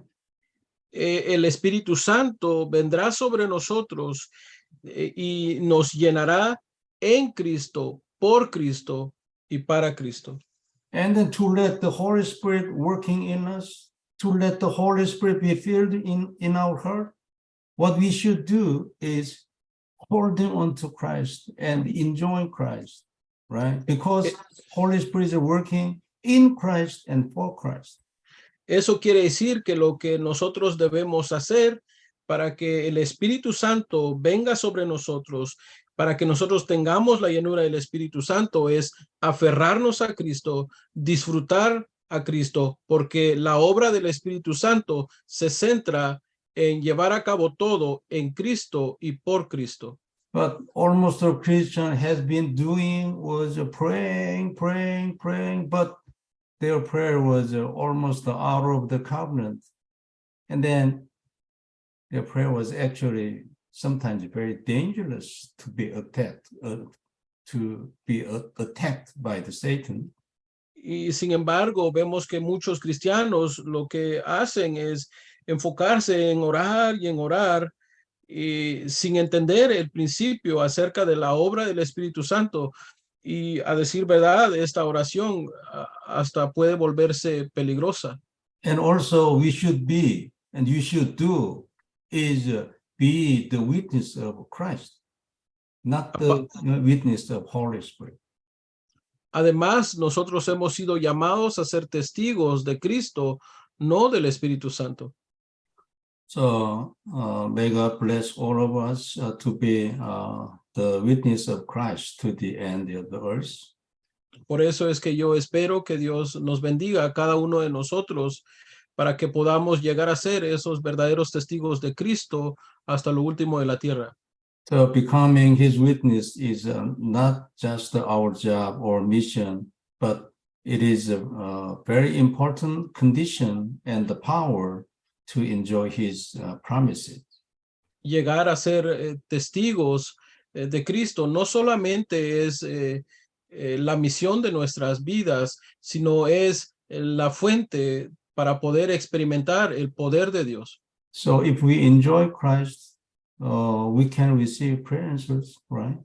El Espíritu Santo vendrá sobre nosotros y nos llenará en Cristo, por Cristo y para Cristo. And then to let the Holy Spirit working in us, to let the Holy Spirit be filled in our heart, what we should do is holding on to Christ and enjoying Christ, right? Because Holy Spirit is working in Christ and for Christ. Eso quiere decir que lo que nosotros debemos hacer para que el Espíritu Santo venga sobre nosotros, para que nosotros tengamos la llenura del Espíritu Santo, es aferrarnos a Cristo, disfrutar a Cristo, porque la obra del Espíritu Santo se centra en llevar a cabo todo en Cristo y por Cristo. But almost all Christian has been doing was praying, but their prayer was almost out of the covenant. And then their prayer was actually sometimes very dangerous to be attacked by the Satan. Y sin embargo, vemos que muchos cristianos lo que hacen es enfocarse en orar y en orar, y sin entender el principio acerca de la obra del Espíritu Santo. Y a decir verdad, esta oración hasta puede volverse peligrosa. And also we should be, and you should do, is be the witness of Christ, not the witness of Holy Spirit. Además, nosotros hemos sido llamados a ser testigos de Cristo, no del Espíritu Santo. So may God bless all of us to be the witness of Christ to the end of the earth. Por eso es que yo espero que Dios nos bendiga a cada uno de nosotros para que podamos llegar a ser esos verdaderos testigos de Cristo hasta lo último de la tierra. So becoming his witness is not just our job or mission, but it is a very important condition and the power to enjoy his promises. Llegar a ser testigos de Cristo no solamente es la misión de nuestras vidas, sino es la fuente para poder experimentar el poder de Dios. So if we enjoy Christ, we can receive prayer answers, right?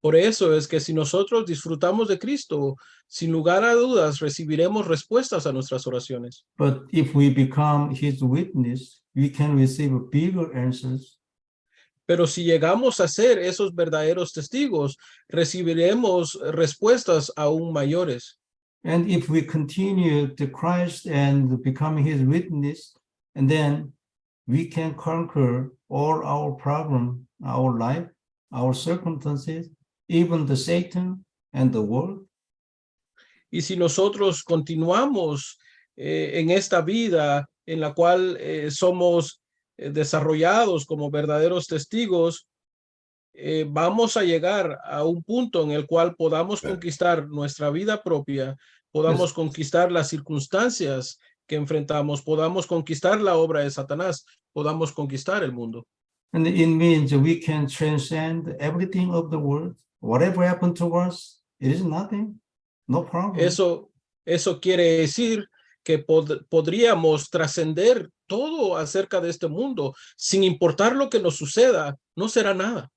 Por eso es que si nosotros disfrutamos de Cristo, sin lugar a dudas recibiremos respuestas a nuestras oraciones. But if we become his witness, we can receive bigger answers. Pero si llegamos a ser esos verdaderos testigos, recibiremos respuestas aún mayores. And if we continue to Christ and become his witness, and then we can conquer all our problems, our life, our circumstances, even the Satan and the world. Y si nosotros continuamos en esta vida en la cual somos desarrollados como verdaderos testigos, vamos a llegar a un punto en el cual podamos conquistar nuestra vida propia, podamos conquistar las circunstancias que enfrentamos, podamos conquistar la obra de Satanás, podamos conquistar el mundo. And it means we can transcend everything of the world. Whatever happened to us, it is nothing, no problem. Eso quiere decir que podríamos trascender todo acerca de este mundo, sin importar lo que nos suceda, no será nada.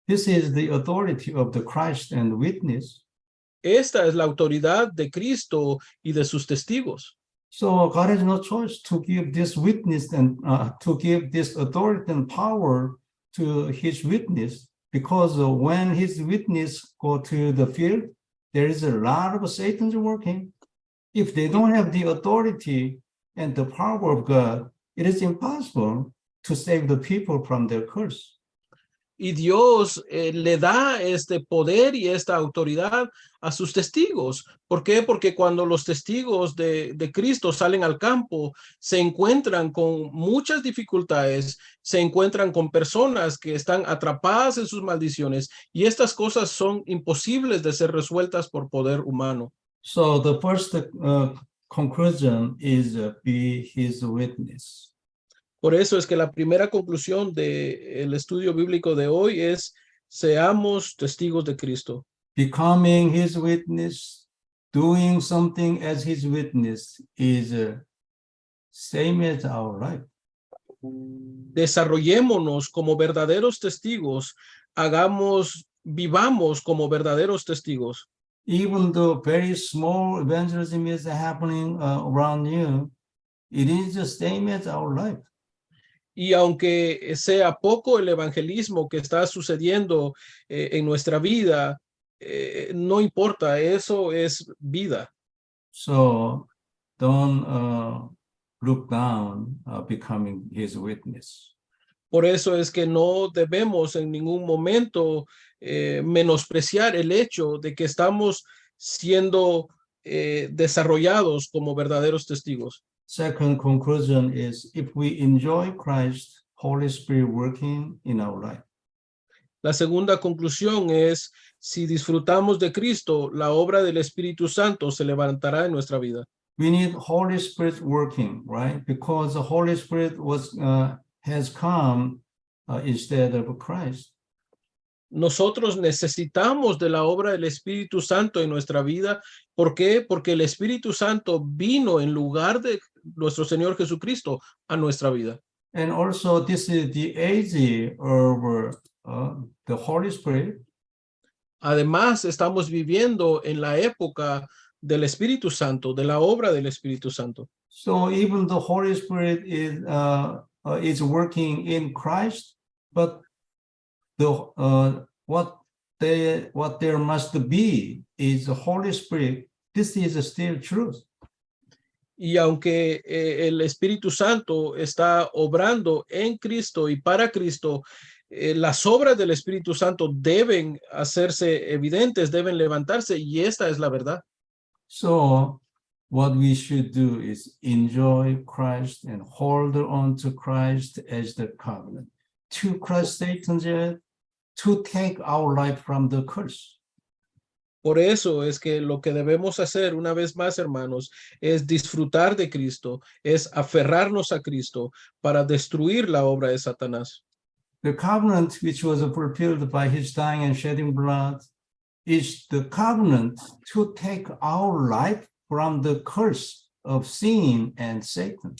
This is the authority of the Christ and witness. Esta es la autoridad de Cristo y de sus testigos. So God has no choice to give this witness and to give this authority and power to his witness, because when his witness go to the field, there is a lot of Satan's working. If they don't have the authority and the power of God, it is impossible to save the people from their curse. Y Dios le da este poder y esta autoridad a sus testigos. ¿Por qué? Porque cuando los testigos de Cristo salen al campo, se encuentran con muchas dificultades, se encuentran con personas que están atrapadas en sus maldiciones, y estas cosas son imposibles de ser resueltas por poder humano. So the first conclusion is be his witness. Por eso es que la primera conclusión del estudio bíblico de hoy es: seamos testigos de Cristo. Becoming his witness, doing something as his witness is same as our life. Desarrollémonos como verdaderos testigos, vivamos como verdaderos testigos. Even though very small evangelism is happening around you, it is the same as our life. Y aunque sea poco el evangelismo que está sucediendo en nuestra vida, no importa, eso es vida. So don't look down becoming his witness. Por eso es que no debemos en ningún momento menospreciar el hecho de que estamos siendo desarrollados como verdaderos testigos. Second conclusion is if we enjoy Christ, Holy Spirit working in our life. La segunda conclusión es, si disfrutamos de Cristo, la obra del Espíritu Santo se levantará en nuestra vida. We need Holy Spirit working, right? Because the Holy Spirit has come instead of Christ. Nosotros necesitamos de la obra del Espíritu Santo en nuestra vida. ¿Por qué? Porque el Espíritu Santo vino en lugar de nuestro Señor Jesucristo a nuestra vida. And also this is the age of the Holy Spirit. Además, estamos viviendo en la época del Espíritu Santo, de la obra del Espíritu Santo. So even the Holy Spirit is working in Christ, but what there must be is the Holy Spirit. This is still truth. Y aunque el Espíritu Santo está obrando en Cristo y para Cristo, las obras del Espíritu Santo deben hacerse evidentes, deben levantarse, y esta es la verdad. So what we should do is enjoy Christ and hold on to Christ as the covenant. To crush Satan's head, to take our life from the curse. Por eso es que lo que debemos hacer, una vez más, hermanos, es disfrutar de Cristo, es aferrarnos a Cristo para destruir la obra de Satanás. The covenant which was fulfilled by his dying and shedding blood is the covenant to take our life from the curse of sin and Satan.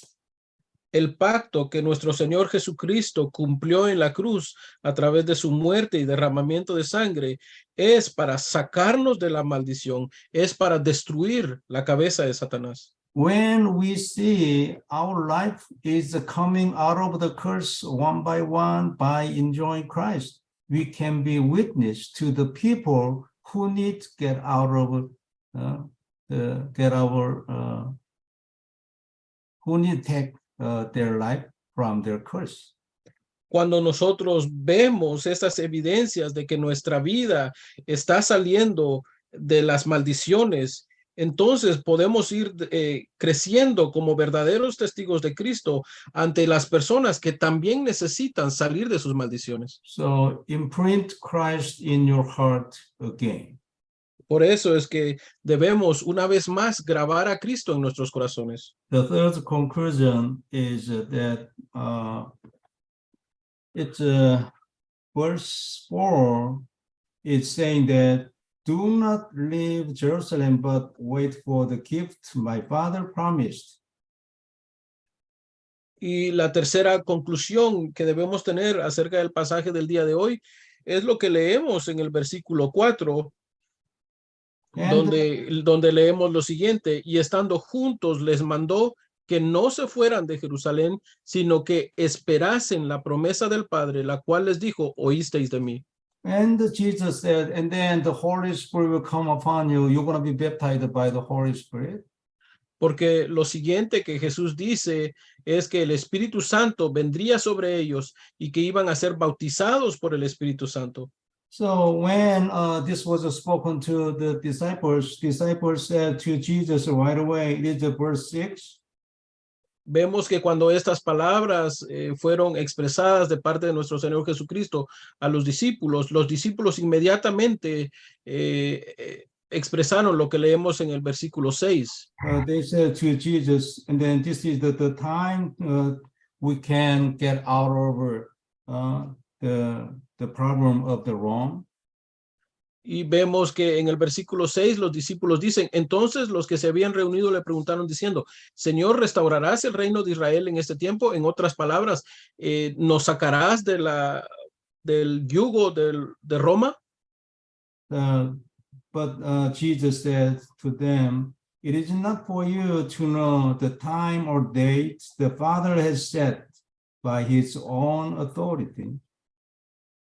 El pacto que nuestro Señor Jesucristo cumplió en la cruz a través de su muerte y derramamiento de sangre es para sacarnos de la maldición, es para destruir la cabeza de Satanás. When we see our life is coming out of the curse one by enjoying Christ, we can be witness to the people who need to get out of who need to take their life from their curse. Cuando nosotros vemos estas evidencias de que nuestra vida está saliendo de las maldiciones, entonces podemos ir creciendo como verdaderos testigos de Cristo ante las personas que también necesitan salir de sus maldiciones. So imprint Christ in your heart again. Por eso es que debemos una vez más grabar a Cristo en nuestros corazones. The third conclusion is that it's verse 4 is saying that do not leave Jerusalem, but wait for the gift my father promised. Y la tercera conclusión que debemos tener acerca del pasaje del día de hoy es lo que leemos en el versículo 4, donde leemos lo siguiente: y estando juntos les mandó que no se fueran de Jerusalén, sino que esperasen la promesa del Padre, la cual les dijo, oísteis de mí. And Jesus said, and then the Holy Spirit will come upon you. You're going to be baptized by the Holy Spirit. Porque lo siguiente que Jesús dice es que el Espíritu Santo vendría sobre ellos y que iban a ser bautizados por el Espíritu Santo. So when this was spoken to the disciples said to Jesus right away, it is verse 6. Vemos que cuando estas palabras fueron expresadas de parte de nuestro Señor Jesucristo a los discípulos inmediatamente expresaron lo que leemos en el versículo 6. They said to Jesus, and then this is the time we can get out of the problem of the wrong. Y vemos que en el versículo 6 los discípulos dicen, entonces los que se habían reunido le preguntaron diciendo, Señor, ¿restaurarás el reino de Israel en este tiempo? En otras palabras, ¿nos sacarás del yugo de Roma? But Jesus said to them, it is not for you to know the time or date the Father has set by his own authority.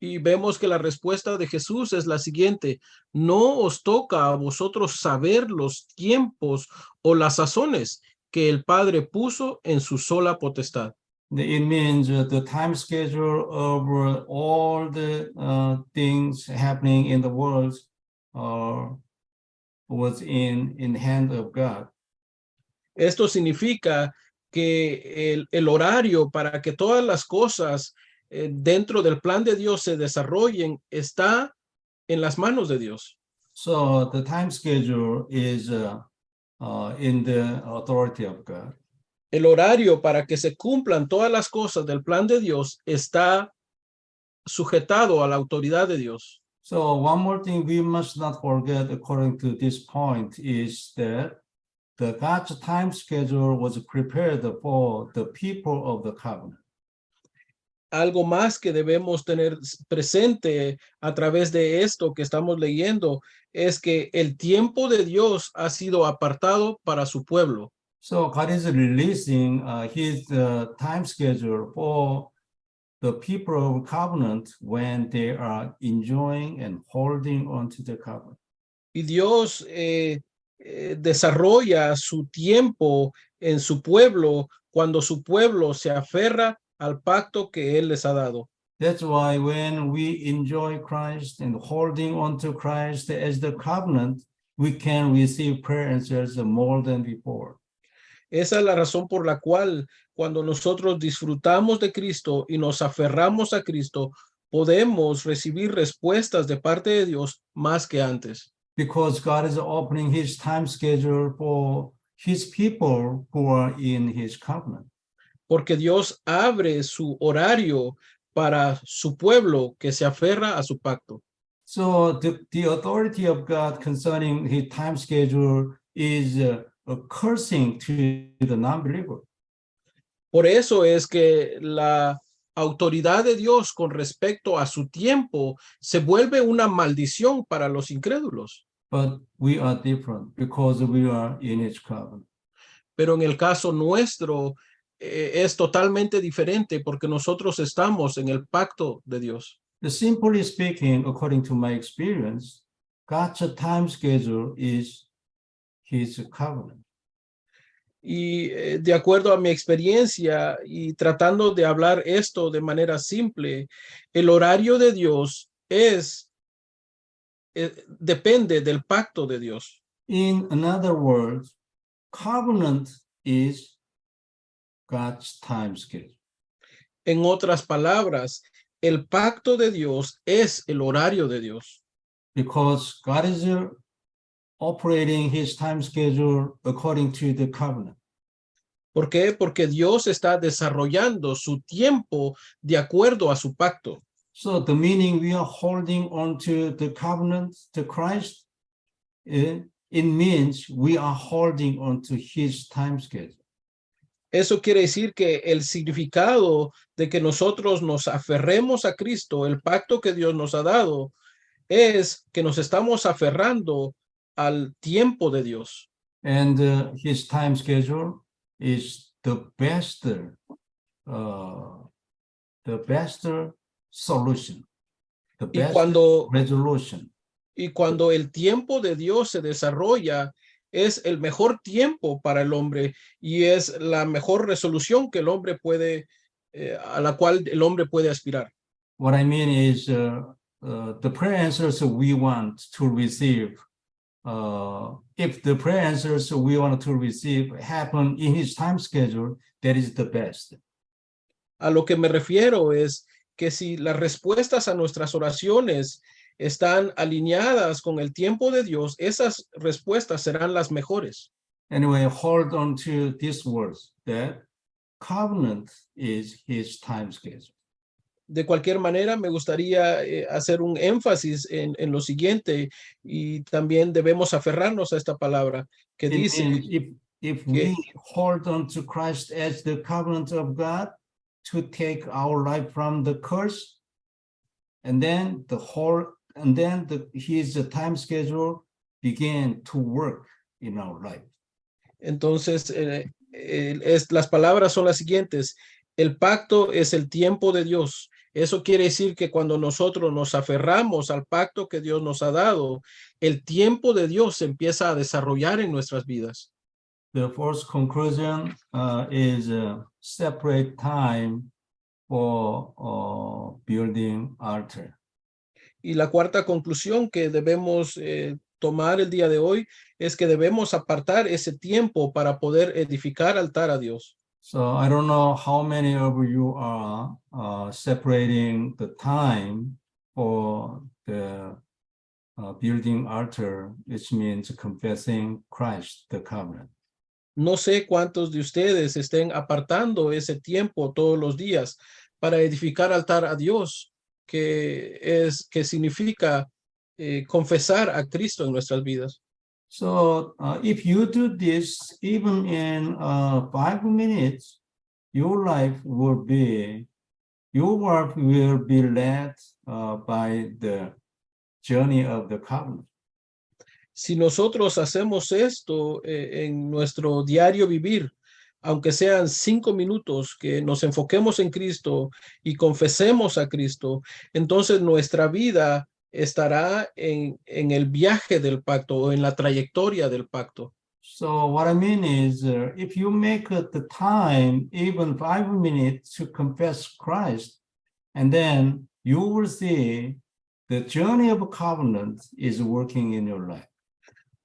Y vemos que la respuesta de Jesús es la siguiente: no os toca a vosotros saber los tiempos o las sazones que el Padre puso en su sola potestad. It means the time schedule of all the things happening in the world was in hand of God. Esto significa que el horario para que todas las cosas dentro del plan de Dios se desarrollen está en las manos de Dios. So the time schedule is in the authority of God. El horario para que se cumplan todas las cosas del plan de Dios está sujetado a la autoridad de Dios. So one more thing we must not forget according to this point is that the God's time schedule was prepared for the people of the covenant. Algo más que debemos tener presente a través de esto que estamos leyendo es que el tiempo de Dios ha sido apartado para su pueblo. So God is releasing his time schedule for the people of covenant when they are enjoying and holding on to the covenant. Y Dios desarrolla su tiempo en su pueblo cuando su pueblo se aferra al pacto que Él les ha dado. That's why when we enjoy Christ and holding on to Christ as the covenant, we can receive prayer answers more than before. Esa es la razón por la cual cuando nosotros disfrutamos de Cristo y nos aferramos a Cristo, podemos recibir respuestas de parte de Dios más que antes. Because God is opening his time schedule for his people who are in his covenant. Porque Dios abre su horario para su pueblo que se aferra a su pacto. So the authority of God concerning his time schedule is a cursing to the non-believer. Por eso es que la autoridad de Dios con respecto a su tiempo se vuelve una maldición para los incrédulos. But we are different because we are in his covenant. Pero en el caso nuestro es totalmente diferente porque nosotros estamos en el pacto de Dios. Simply speaking, according to my experience, God's time schedule is his covenant. Y de acuerdo a mi experiencia y tratando de hablar esto de manera simple, el horario de Dios depende del pacto de Dios. In another words, covenant is God's time schedule. En otras palabras, el pacto de Dios es el horario de Dios. Because God is operating his time schedule according to the covenant. ¿Por qué? Porque Dios está desarrollando su tiempo de acuerdo a su pacto. So the meaning we are holding on to the covenant to Christ, it means we are holding on to his time schedule. Eso quiere decir que el significado de que nosotros nos aferremos a Cristo, el pacto que Dios nos ha dado, es que nos estamos aferrando al tiempo de Dios. And his time schedule is the best solution, the best resolution. Y cuando el tiempo de Dios se desarrolla, es el mejor tiempo para el hombre y es la mejor resolución que el hombre puede, a la cual el hombre puede aspirar. What I mean is the prayer answers we want to receive. If the prayer answers we want to receive happen in his time schedule, that is the best. A lo que me refiero es que si las respuestas a nuestras oraciones están alineadas con el tiempo de Dios, esas respuestas serán las mejores. Anyway, hold on to these words, that covenant is his time schedule. De cualquier manera, me gustaría hacer un énfasis en lo siguiente y también debemos aferrarnos a esta palabra que dice if we hold on to Christ as the covenant of God to take our life from the curse, and then his time schedule began to work in our life. Entonces, las palabras son las siguientes. El pacto es el tiempo de Dios. Eso quiere decir que cuando nosotros nos aferramos al pacto que Dios nos ha dado, el tiempo de Dios se empieza a desarrollar en nuestras vidas. the fourth conclusion is separate time for building altar. Y la cuarta conclusión que debemos tomar el día de hoy es que debemos apartar ese tiempo para poder edificar altar a Dios. So I don't know how many of you are separating the time for the building altar, which means confessing Christ, the covenant. No sé cuántos de ustedes estén apartando ese tiempo todos los días para edificar altar a Dios, que significa confesar a Cristo en nuestras vidas. So if you do this, even in 5 minutes, your work will be led by the journey of the covenant. Si nosotros hacemos esto en nuestro diario vivir, aunque sean 5 minutos que nos enfoquemos en Cristo y confesemos a Cristo, entonces nuestra vida estará en el viaje del pacto o en la trayectoria del pacto. So what I mean is, if you make the time, even 5 minutes to confess Christ, and then you will see the journey of covenant is working in your life.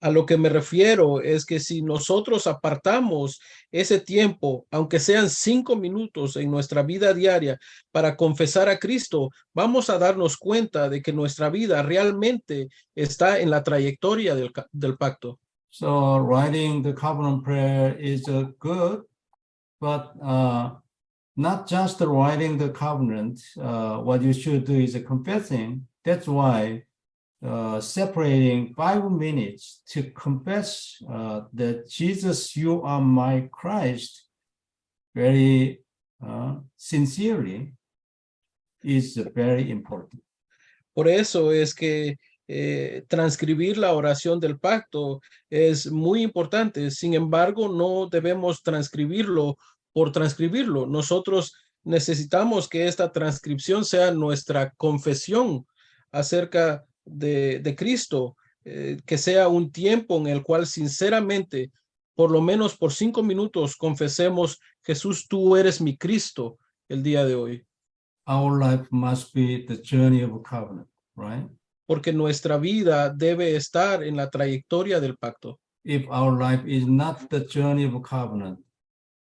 A lo que me refiero es que si nosotros apartamos ese tiempo, aunque sean 5 minutos en nuestra vida diaria para confesar a Cristo, vamos a darnos cuenta de que nuestra vida realmente está en la trayectoria del pacto. So writing the covenant prayer is good, but not just writing the covenant. What you should do is confessing. That's why separating 5 minutes to confess that Jesus, you are my Christ, very sincerely, is very important. Por eso es que transcribir la oración del pacto es muy importante. Sin embargo, no debemos transcribirlo por transcribirlo. Nosotros necesitamos que esta transcripción sea nuestra confesión acerca de Cristo, que sea un tiempo en el cual sinceramente, por lo menos por 5 minutos, confesemos: Jesús, tú eres mi Cristo el día de hoy. Our life must be the journey of a covenant, right? Porque nuestra vida debe estar en la trayectoria del pacto. If our life is not the journey of a covenant,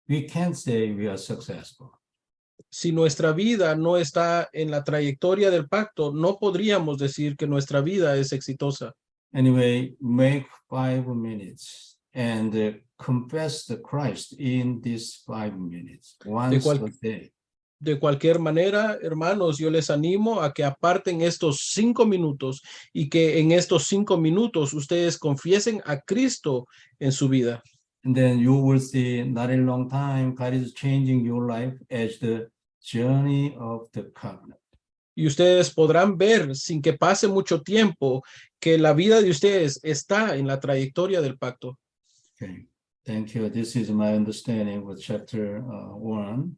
we can't say we are successful. Si nuestra vida no está en la trayectoria del pacto, no podríamos decir que nuestra vida es exitosa. Anyway, make 5 minutes and confess the Christ in these 5 minutes, once a day. De cualquier manera, hermanos, yo les animo a que aparten estos 5 minutos y que en estos 5 minutos ustedes confiesen a Cristo en su vida. And then you will see, not in a long time, God is changing your life as the journey of the covenant. Y ustedes podrán ver, sin que pase mucho tiempo, que la vida de ustedes está en la trayectoria del pacto. Okay, thank you. This is my understanding with chapter 1.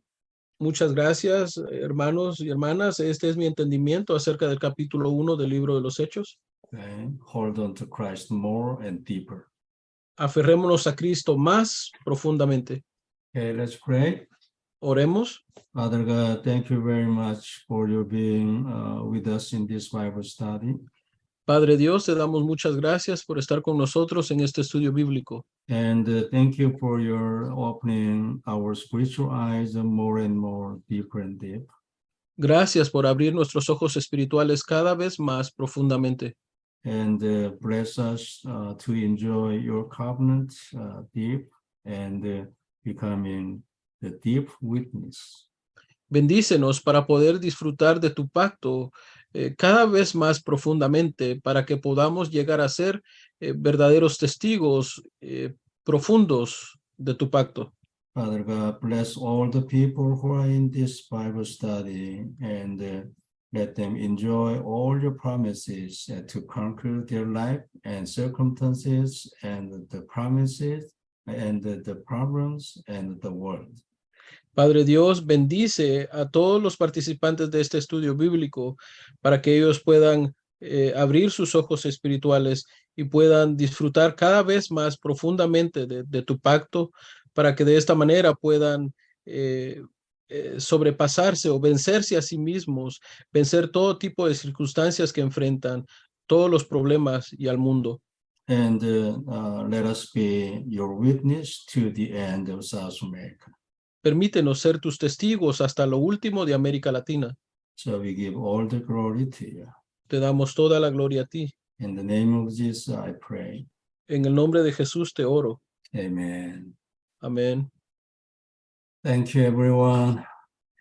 Muchas gracias, hermanos y hermanas. Este es mi entendimiento acerca del capítulo 1 del libro de los Hechos. Okay, hold on to Christ more and deeper. Aferrémonos a Cristo más profundamente. Okay, let's pray. Oremos. Father God, thank you very much for your being with us in this Bible study. Padre Dios, te damos muchas gracias por estar con nosotros en este estudio bíblico. And thank you for your opening our spiritual eyes more and more, deeper and deep. Gracias por abrir nuestros ojos espirituales cada vez más profundamente. And bless us to enjoy your covenant deep and becoming the deep witness. Bendícenos para poder disfrutar de tu pacto cada vez más profundamente, para que podamos llegar a ser verdaderos testigos profundos de tu pacto. Father God, bless all the people who are in this Bible study and let them enjoy all your promises to conquer their life and circumstances and the promises and the problems and the world. Padre Dios, bendice a todos los participantes de este estudio bíblico para que ellos puedan abrir sus ojos espirituales y puedan disfrutar cada vez más profundamente de tu pacto, para que de esta manera puedan sobrepasarse o vencerse a sí mismos, vencer todo tipo de circunstancias que enfrentan, todos los problemas y al mundo. And let us be your witness to the end of South America. Permítenos ser tus testigos hasta lo último de América Latina. So we give all the glory to you. Te damos toda la gloria a ti. In the name of Jesus, I pray. En el nombre de Jesús te oro. Amen. Amén. Thank you, everyone.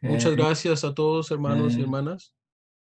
Muchas And gracias a todos, hermanos y Amén. hermanas.